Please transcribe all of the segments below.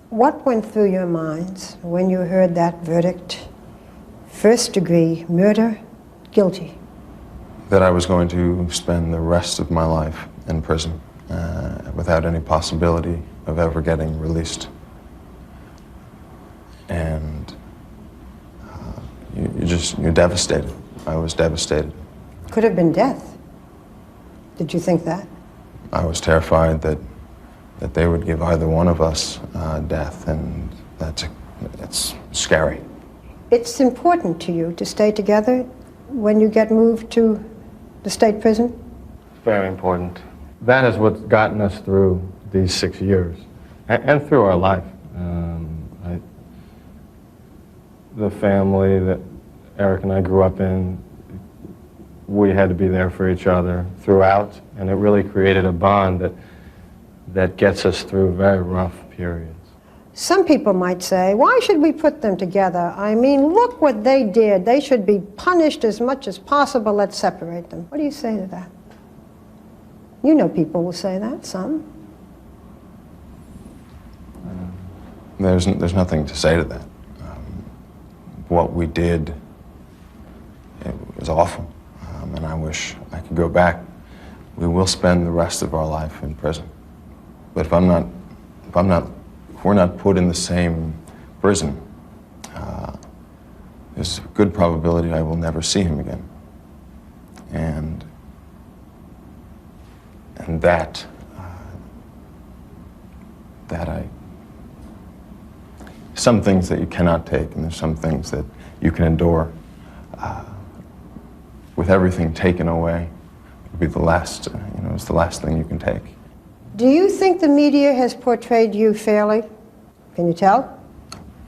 What went through your minds when you heard that verdict? First degree murder, guilty. That I was going to spend the rest of my life in prison without any possibility of ever getting released. And you're devastated. I was devastated. Could have been death. Did you think that? I was terrified that they would give either one of us death, and it's scary. It's important to you to stay together when you get moved to the state prison? Very important. That is what's gotten us through these 6 years and through our life. The family that Eric and I grew up in, we had to be there for each other throughout, and it really created a bond that gets us through very rough periods. Some people might say, why should we put them together? I mean, look what they did. They should be punished as much as possible. Let's separate them. What do you say to that? You know people will say that, some. There's nothing to say to that. What we did, it was awful, and I wish I could go back. We will spend the rest of our life in prison. But if we're not put in the same prison, there's a good probability I will never see him again. And some things that you cannot take, and there's some things that you can endure. With everything taken away, it would be the last, it's the last thing you can take. Do you think the media has portrayed you fairly? Can you tell?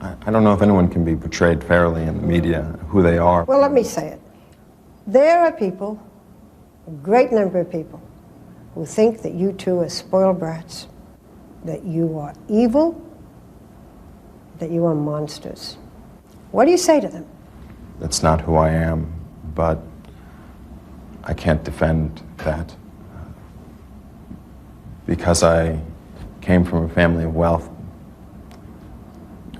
I don't know if anyone can be portrayed fairly in the media, who they are. Well, let me say it. There are people, a great number of people, who think that you two are spoiled brats, that you are evil, that you are monsters. What do you say to them? That's not who I am, but I can't defend that. Because I came from a family of wealth,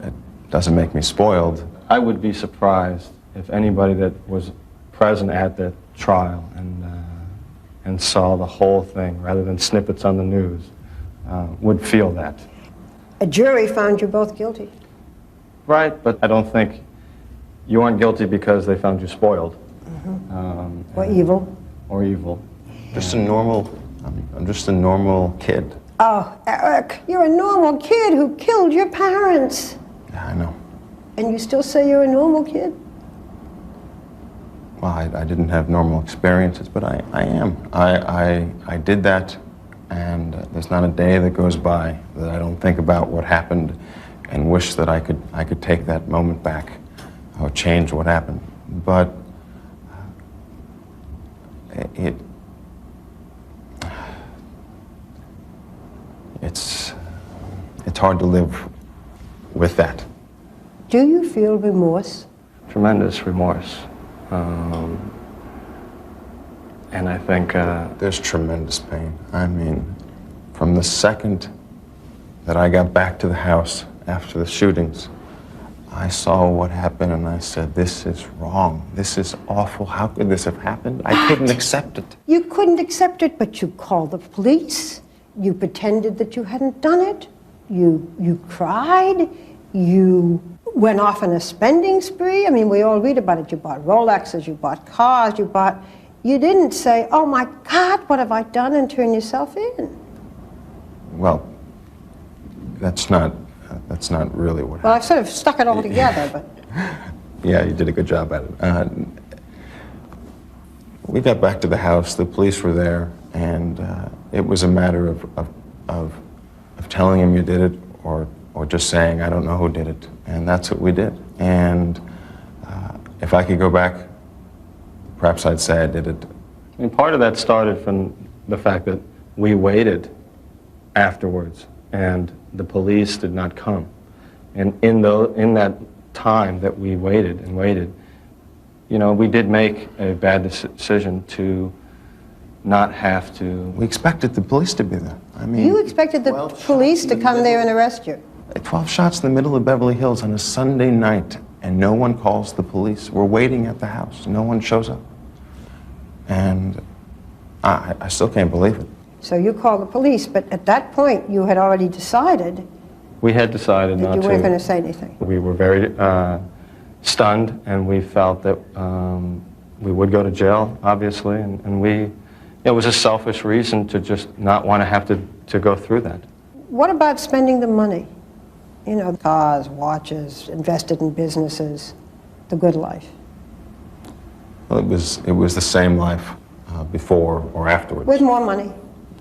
it doesn't make me spoiled. I would be surprised if anybody that was present at the trial and saw the whole thing, rather than snippets on the news, would feel that. A jury found you both guilty. Right, but I don't think you aren't guilty because they found you spoiled. Or evil. Or evil. Just I'm just a normal kid. Oh, Eric, you're a normal kid who killed your parents. Yeah, I know. And you still say you're a normal kid? Well, I didn't have normal experiences, but I am. I did that, and there's not a day that goes by that I don't think about what happened and wish that I could take that moment back or change what happened. But it's hard to live with that. Do you feel remorse? Tremendous remorse. And I think... There's tremendous pain. I mean, from the second that I got back to the house after the shootings, I saw what happened and I said, this is wrong. This is awful. How could this have happened? I couldn't accept it. You couldn't accept it, but you called the police. You pretended that you hadn't done it. You cried. You went off on a spending spree. I mean, we all read about it. You bought Rolexes, you bought cars, you didn't say, oh my God, what have I done, and turn yourself in. Well, that's not really what happened. Well, I've sort of stuck it all together, but... Yeah, you did a good job at it. We got back to the house, the police were there, and it was a matter of telling him you did it, or just saying, I don't know who did it. And that's what we did. And if I could go back, perhaps I'd say I did it. I mean, part of that started from the fact that we waited afterwards, and the police did not come. And in that time that we waited and waited, we did make a bad decision to not have to... We expected the police to be there. I mean... You expected the police to come there and arrest you? 12 shots in the middle of Beverly Hills on a Sunday night, and no one calls the police. We're waiting at the house. No one shows up. And I still can't believe it. So you called the police, but at that point you had already decided We had decided not that to. you weren't going to say anything. We were very stunned, and we felt that we would go to jail, obviously, and it was a selfish reason to just not want to have to go through that. What about spending the money? You know, cars, watches, invested in businesses, the good life. Well, it was the same life before or afterwards. With more money.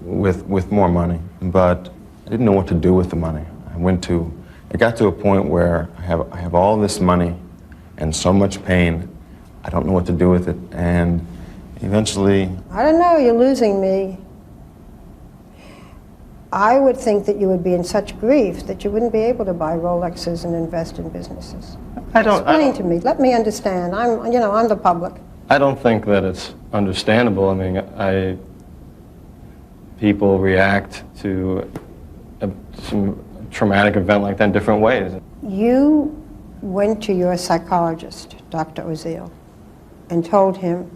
With more money, but I didn't know what to do with the money. It got to a point where I have all this money and so much pain. I don't know what to do with it, and eventually... I don't know, you're losing me. I would think that you would be in such grief that you wouldn't be able to buy Rolexes and invest in businesses. Explain to me, let me understand. I'm the public. I don't think that it's understandable. I mean, people react to some traumatic event like that in different ways. You went to your psychologist, Dr. Oziel, and told him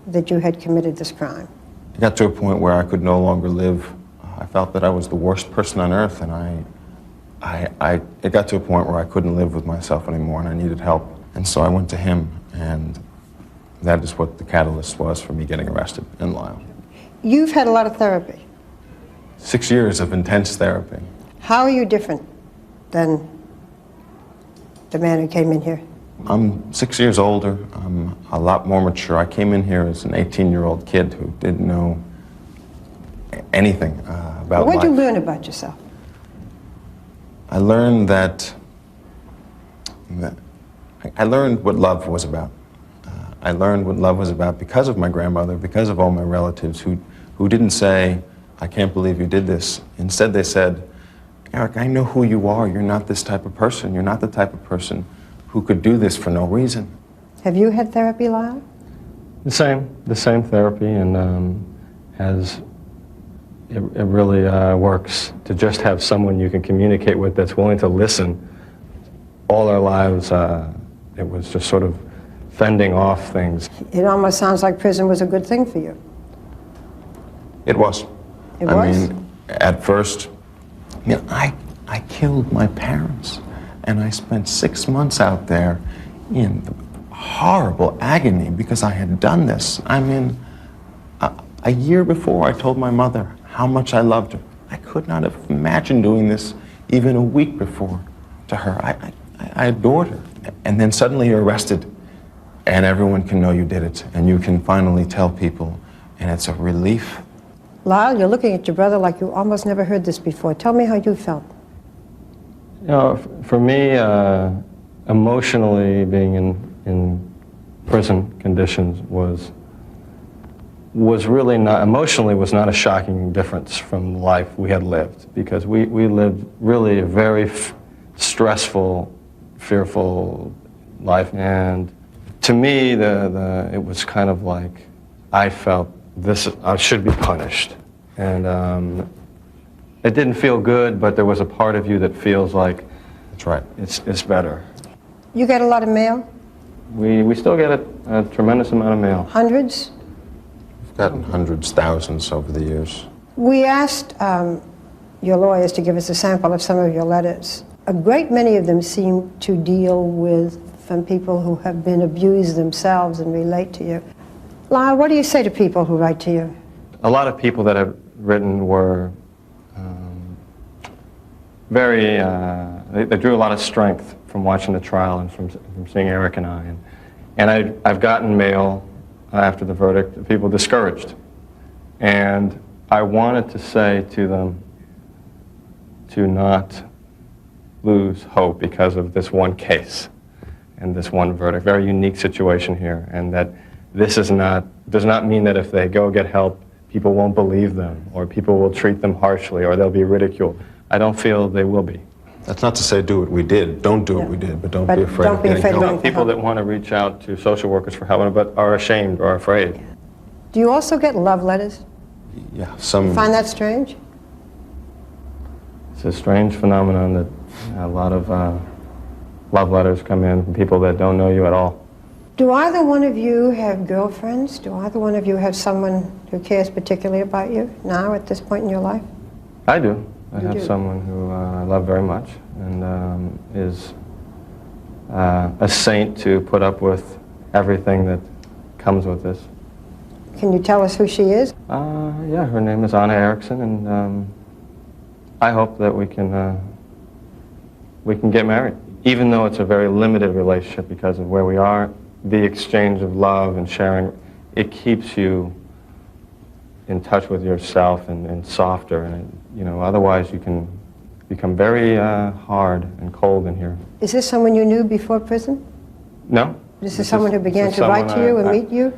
that you had committed this crime. It got to a point where I could no longer live. I felt that I was the worst person on earth, and it got to a point where I couldn't live with myself anymore, and I needed help. And so I went to him, and that is what the catalyst was for me getting arrested in Lyle. You've had a lot of therapy. 6 years of intense therapy. How are you different than the man who came in here? I'm 6 years older. I'm a lot more mature. I came in here as an 18-year-old kid who didn't know anything about life. What did you learn about yourself? I learned I learned what love was about. I learned what love was about because of my grandmother, because of all my relatives who didn't say, "I can't believe you did this." Instead, they said, "Eric, I know who you are. You're not this type of person. You're not the type of person who could do this for no reason." Have you had therapy, Lyle? The same therapy, and it really works to just have someone you can communicate with that's willing to listen. All our lives, it was just sort of fending off things. It almost sounds like prison was a good thing for you. It was. It was? I mean, at first, I killed my parents, and I spent 6 months out there in horrible agony because I had done this. I mean, a year before I told my mother how much I loved her. I could not have imagined doing this even a week before to her. I adored her. And then suddenly you're arrested, and everyone can know you did it, and you can finally tell people, and it's a relief. Lyle, you're looking at your brother like you almost never heard this before. Tell me how you felt. You know, for me, emotionally being in prison conditions was really not, emotionally was not a shocking difference from the life we had lived, because we lived really a very stressful, fearful life. And to me, it was kind of like I felt I should be punished. And it didn't feel good, but there was a part of you that feels like That's right. It's better. You get a lot of mail? We still get a tremendous amount of mail. Hundreds? We've gotten hundreds, thousands over the years. We asked your lawyers to give us a sample of some of your letters. A great many of them seem to deal with from people who have been abused themselves and relate to you. Lyle, what do you say to people who write to you? A lot of people that have written were very, they drew a lot of strength from watching the trial and from seeing Eric and I. And I've gotten mail after the verdict, people discouraged. And I wanted to say to them to not lose hope because of this one case and this one verdict. Very unique situation here, and that this does not mean that if they go get help, people won't believe them, or people will treat them harshly, or they'll be ridiculed. I don't feel they will be. That's not to say do what we did. Don't do what we did, but don't be afraid of getting help. People that want to reach out to social workers for help, but are ashamed or afraid. Do you also get love letters? Yeah, some. Find that strange? It's a strange phenomenon that a lot of love letters come in from people that don't know you at all. Do either one of you have girlfriends? Do either one of you have someone who cares particularly about you now at this point in your life? I do. I You have do? someone who I love very much and is a saint to put up with everything that comes with this. Can you tell us who she is? Yeah, her name is Anna Erickson, and I hope that we can get married. Even though it's a very limited relationship because of where we are, the exchange of love and sharing, it keeps you in touch with yourself and softer, and you know, otherwise you can become very hard and cold in here. Is this someone you knew before prison? No. This is someone who began to write to you and meet you?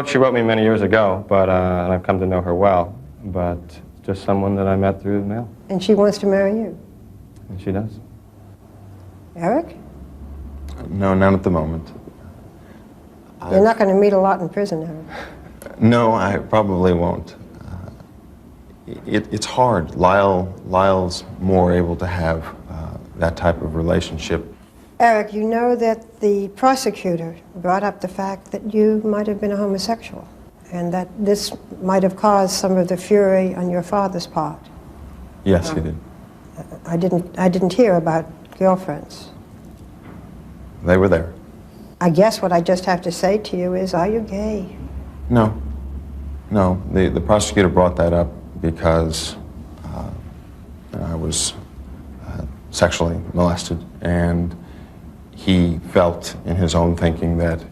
She wrote me many years ago, but and I've come to know her well, but just someone that I met through the mail. And she wants to marry you? And she does. Eric? No, not at the moment. You're not going to meet a lot in prison, Eric. No, I probably won't. It's hard. Lyle's more able to have that type of relationship. Eric, you know that the prosecutor brought up the fact that you might have been a homosexual and that this might have caused some of the fury on your father's part. Yes, he did. I didn't hear about girlfriends. They were there. I guess what I just have to say to you is, are you gay? No. No, the prosecutor brought that up because I was sexually molested, and he felt in his own thinking that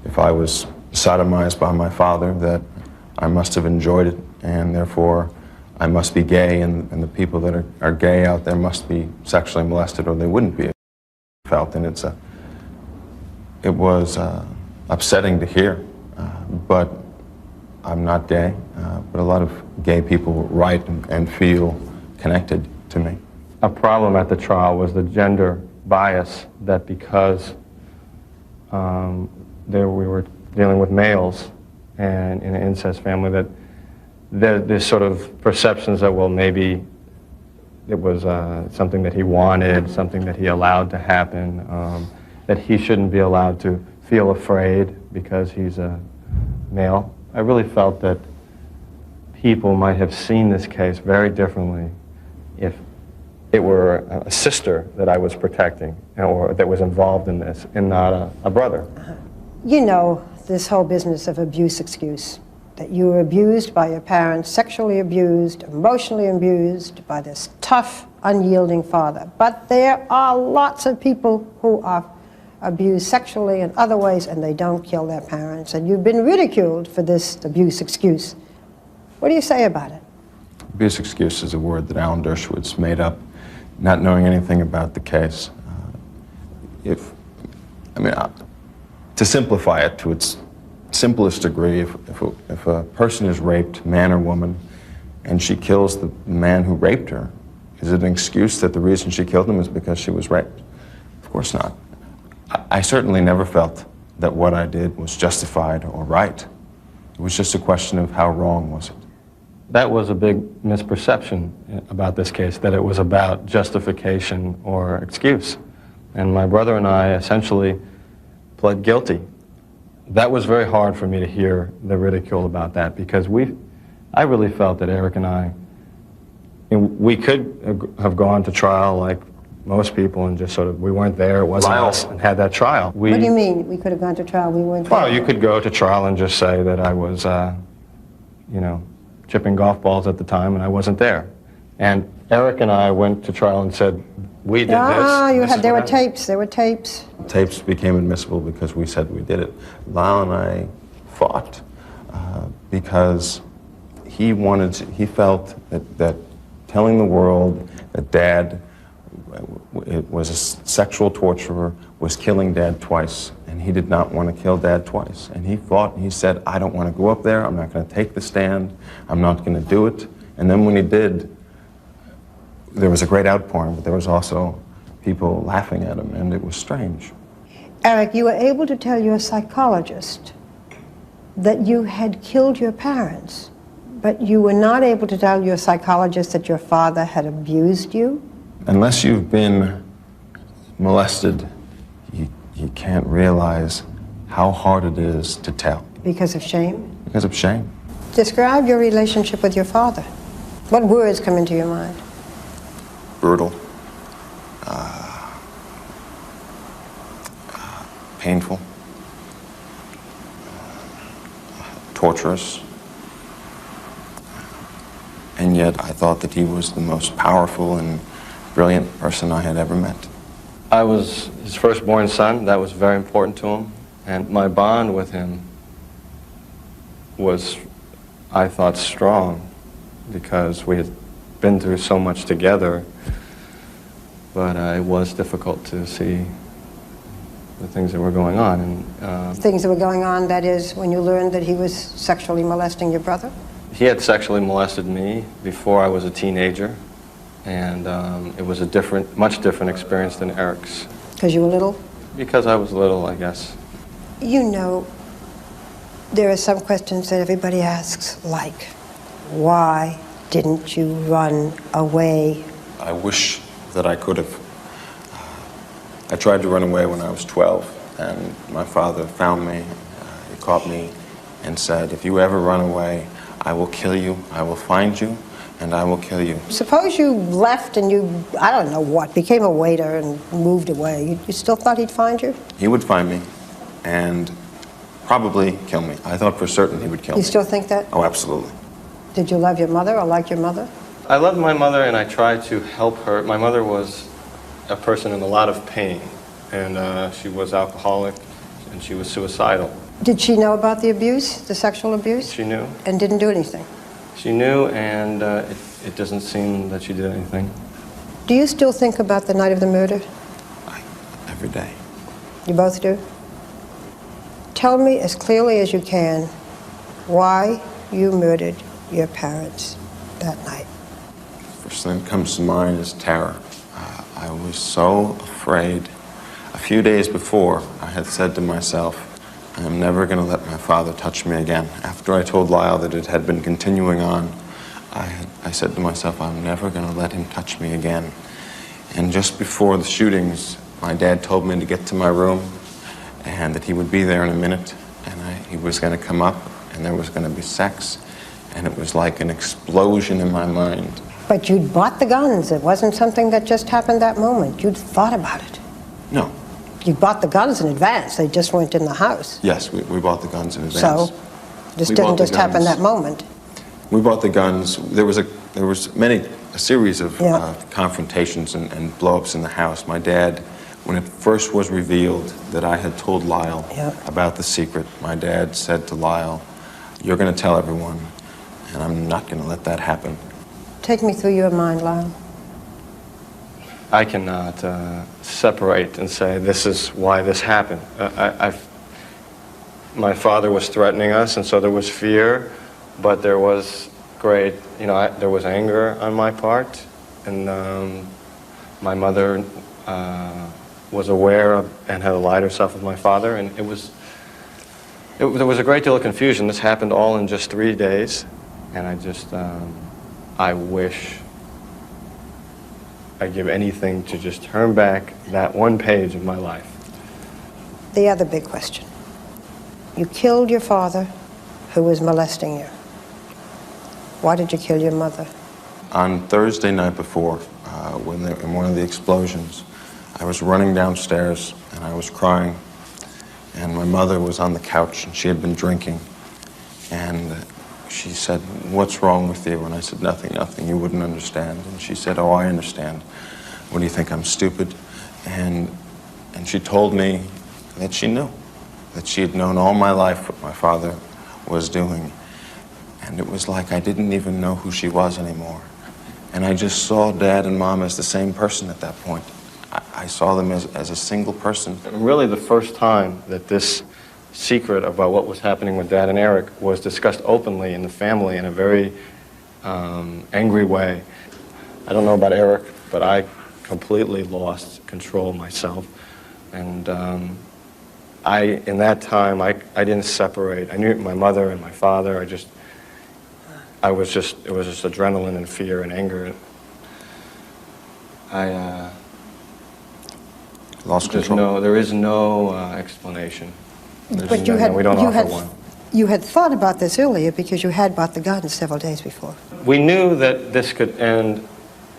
if I was sodomized by my father, that I must have enjoyed it, and therefore I must be gay, and the people that are gay out there must be sexually molested or they wouldn't be. Felt, and it was upsetting to hear, but I'm not gay, but a lot of gay people write and feel connected to me. A problem at the trial was the gender bias, that because we were dealing with males and in an incest family, that there's sort of perceptions that, well, maybe it was something that he wanted, something that he allowed to happen, that he shouldn't be allowed to feel afraid because he's a male. I really felt that people might have seen this case very differently if it were a sister that I was protecting or that was involved in this and not a brother. You know this whole business of abuse excuse, that you were abused by your parents, sexually abused, emotionally abused by this tough, unyielding father. But there are lots of people who are abused sexually in other ways and they don't kill their parents, and you've been ridiculed for this abuse excuse. What do you say about it? Abuse excuse is a word that Alan Dershowitz made up, not knowing anything about the case. To simplify it to its simplest degree, if a person is raped, man or woman, and she kills the man who raped her, is it an excuse that the reason she killed him is because she was raped? Of course not. I certainly never felt that what I did was justified or right. It was just a question of how wrong was it. That was a big misperception about this case, that it was about justification or excuse. And my brother and I essentially pled guilty. That was very hard for me to hear the ridicule about that, because I really felt that Eric and I, we could have gone to trial like most people and just sort of, we weren't there, it wasn't us, and had that trial. What do you mean, we could have gone to trial, we weren't there? Well, you could go to trial and just say that I was, chipping golf balls at the time and I wasn't there. And Eric and I went to trial and said, we did this. There were tapes. Tapes became admissible because we said we did it. Lyle and I fought because he felt that telling the world that Dad was a sexual torturer was killing Dad twice, and he did not want to kill Dad twice. And he fought, and he said, I don't want to go up there, I'm not going to take the stand, I'm not going to do it. And then when he did, there was a great outpouring, but there was also people laughing at him, and it was strange. Eric, you were able to tell your psychologist that you had killed your parents But you were not able to tell your psychologist that your father had abused you? Unless you've been molested, you can't realize how hard it is to tell. Because of shame? Because of shame. Describe your relationship with your father. What words come into your mind? Brutal. Painful. Torturous. And yet I thought that he was the most powerful and brilliant person I had ever met. I was his firstborn son. That was very important to him. And my bond with him was, I thought, strong because we had been through so much together. But it was difficult to see the things that were going on. And things that were going on, that is, when you learned that he was sexually molesting your brother? he had sexually molested me before I was a teenager. And it was a much different experience than Eric's. Because you were little? Because I was little, I guess. You know, there are some questions that everybody asks, like, why didn't you run away? I wish that I could have. I tried to run away when I was 12, and my father found me. He caught me and said, if you ever run away, I will kill you, I will find you, and I will kill you. Suppose you left and you, I don't know what, became a waiter and moved away. You still thought he'd find you? He would find me and probably kill me. I thought for certain he would kill me. You still think that? Oh, absolutely. Did you love your mother or like your mother? I loved my mother and I tried to help her. My mother was a person in a lot of pain, and she was alcoholic and she was suicidal. Did she know about the abuse, the sexual abuse? She knew. And didn't do anything? She knew, and it doesn't seem that she did anything. Do you still think about the night of the murder? Every day. You both do? Tell me as clearly as you can why you murdered your parents that night. First thing that comes to mind is terror. I was so afraid. A few days before, I had said to myself, I am never going to let my father touch me again. After I told Lyle that it had been continuing on, I said to myself, I'm never going to let him touch me again. And just before the shootings, my dad told me to get to my room and that he would be there in a minute, and he was going to come up and there was going to be sex, and it was like an explosion in my mind. But you'd bought the guns. It wasn't something that just happened that moment. You'd thought about it. No. You bought the guns in advance. They just weren't in the house. Yes, we bought the guns in advance. So this didn't just happen that moment. We bought the guns. There was a series of confrontations and blow-ups in the house. My dad, when it first was revealed that I had told Lyle about the secret, my dad said to Lyle, you're going to tell everyone, and I'm not going to let that happen. Take me through your mind, Lyle. I cannot separate and say this is why this happened. My father was threatening us, and so there was fear, but there was great, there was anger on my part, and my mother was aware of and had allied herself with my father, and there was a great deal of confusion. This happened all in just 3 days, and I wish I'd give anything to just turn back that one page of my life. The other big question. You killed your father, who was molesting you. Why did you kill your mother? On Thursday night before, in one of the explosions, I was running downstairs and I was crying, and my mother was on the couch and she had been drinking, and she said, what's wrong with you? And I said, nothing, you wouldn't understand. And she said, oh, I understand. What do you think, I'm stupid? And she told me that she knew, that she had known all my life what my father was doing. And it was like I didn't even know who she was anymore. And I just saw Dad and Mom as the same person at that point. I saw them as a single person. And really the first time that this secret about what was happening with Dad and Eric was discussed openly in the family in a very angry way. I don't know about Eric, but I completely lost control myself. And in that time, I didn't separate. I knew my mother and my father. it was just adrenaline and fear and anger. Lost control. There is no explanation. But We don't offer one. You had thought about this earlier because you had bought the gun several days before. We knew that this could end,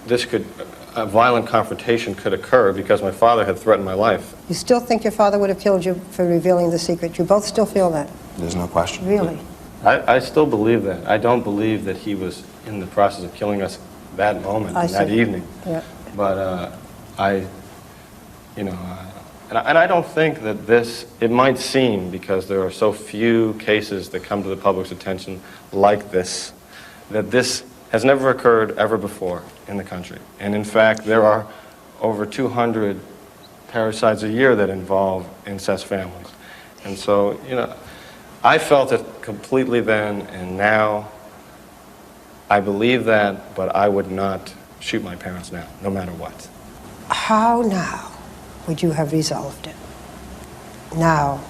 a violent confrontation could occur because my father had threatened my life. You still think your father would have killed you for revealing the secret? You both still feel that? There's no question. Really? I still believe that. I don't believe that he was in the process of killing us that moment, that evening. Yeah. But and I don't think that it might seem, because there are so few cases that come to the public's attention like this, that this has never occurred ever before in the country. And in fact, there are over 200 parricides a year that involve incest families. And so, I felt it completely then, and now I believe that, but I would not shoot my parents now, no matter what. How now would you have resolved it? Now,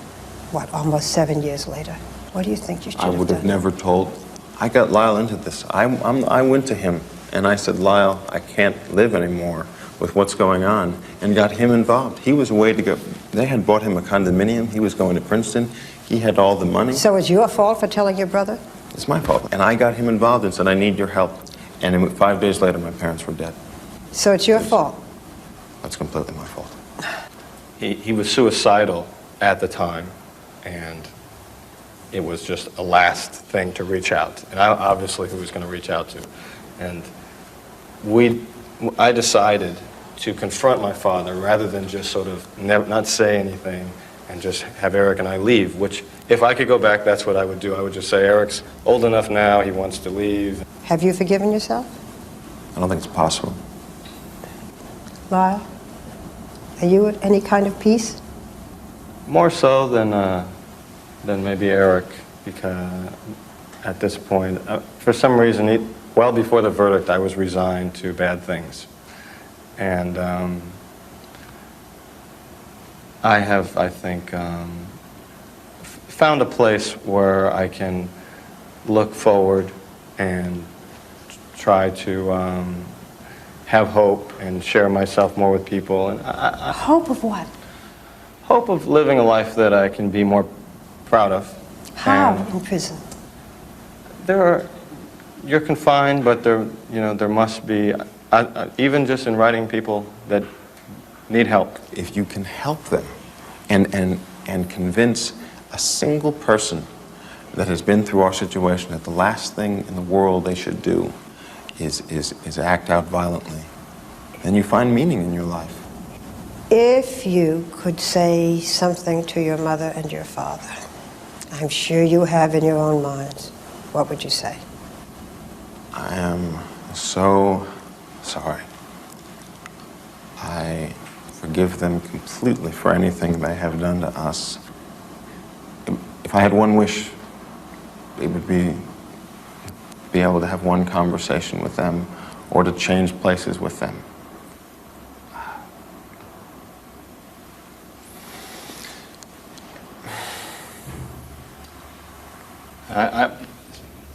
almost 7 years later? What do you think you should have done? I would have never told. I got Lyle into this. I went to him and I said, Lyle, I can't live anymore with what's going on, and got him involved. He was a way to go. They had bought him a condominium. He was going to Princeton. He had all the money. So it's your fault for telling your brother? It's my fault. And I got him involved and said, I need your help. And 5 days later, my parents were dead. So it's your fault? That's completely my fault. He was suicidal at the time, and it was just a last thing to reach out. And obviously who was going to reach out to. And I decided to confront my father rather than just sort of not say anything and just have Eric and I leave, which if I could go back, that's what I would do. I would just say, Eric's old enough now, he wants to leave. Have you forgiven yourself? I don't think it's possible. Lyle, are you at any kind of peace? More so than maybe Eric, because at this point, for some reason, well before the verdict, I was resigned to bad things. And I have, I think, found a place where I can look forward and try to have hope and share myself more with people. And Hope of what? Hope of living a life that I can be more proud of. How And in prison? you're confined, but there must be, even just in writing people that need help. If you can help them and convince a single person that has been through our situation that the last thing in the world they should do is act out violently, then you find meaning in your life. If you could say something to your mother and your father, I'm sure you have in your own minds, what would you say? I am so sorry. I forgive them completely for anything they have done to us. If I had one wish, it would be able to have one conversation with them or to change places with them.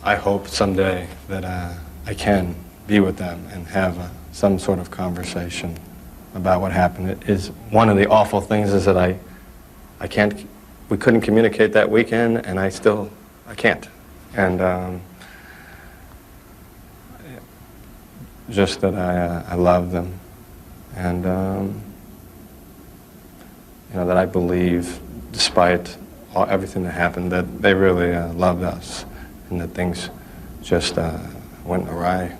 I hope someday that I can be with them and have some sort of conversation about what happened. It is one of the awful things is that we couldn't communicate that weekend, and I can't. And just that I love them, and that I believe, despite everything that happened, that they really loved us, and that things just went awry.